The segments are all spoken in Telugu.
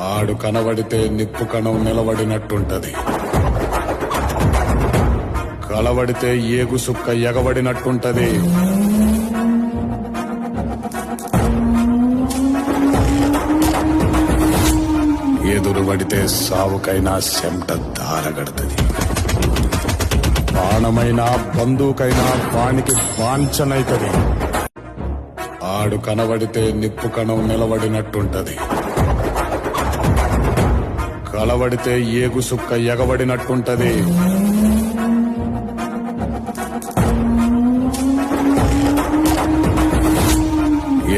ఆడు కనబడితే నిప్పు కణం నిలబడినట్టుంటది. కలబడితే ఏగు సుక్క ఎగబడినట్టుంటది. ఎదురుబడితే సావుకైనా చెమట దారగడుతుంది. బాణమైనా బందూకైనా వానికి వాంఛనైతది. ఆడు కనబడితే నిప్పు కణం నిలబడినట్టుంటది. కలబడితే ఏగు సుక్క ఎగబడినట్టుంటది.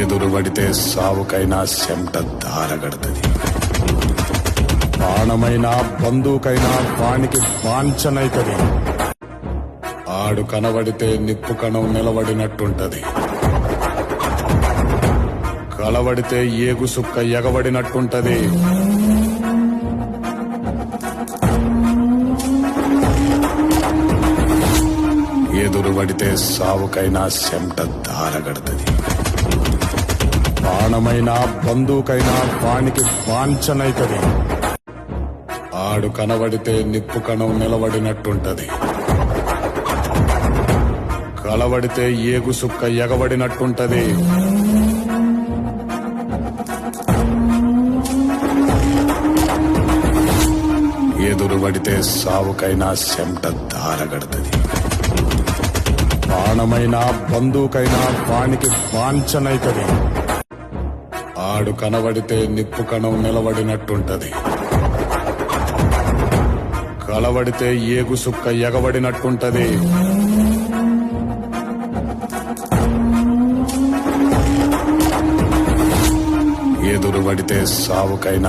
ఎదురుబడితే సావుకైనా చెమట దారగడుతుంది. బాణమైనా బందూకైనా వానికి వాంఛనైతది. ఆడు కనబడితే నిప్పు కణం నిలబడినట్టుంటది. కలబడితే ఏగు సుక్క ఎగబడినట్టుంటది. ఎదురుబడితే సావుకైనా చెమట దారగడుతుంది. బాణమైనా బందూకైనా వానికి వాంఛనైతది. ఆడు కనబడితే నిప్పు కణం నిలబడినట్టుంటది. కలబడితే ఏగు సుక్క ఎగబడినట్టుంటది. ఎదురుబడితే సావుకైనా చెమట దారగడుతుంది. బాణమైనా బందూకైనా వానికి వాంఛనైతది. ఆడు కనబడితే నిప్పు కణం నిలబడినట్టుంటది. కలబడితే ఏగు సుక్క ఎగబడినట్టుంటది. ఎదురుబడితే సావుకైనా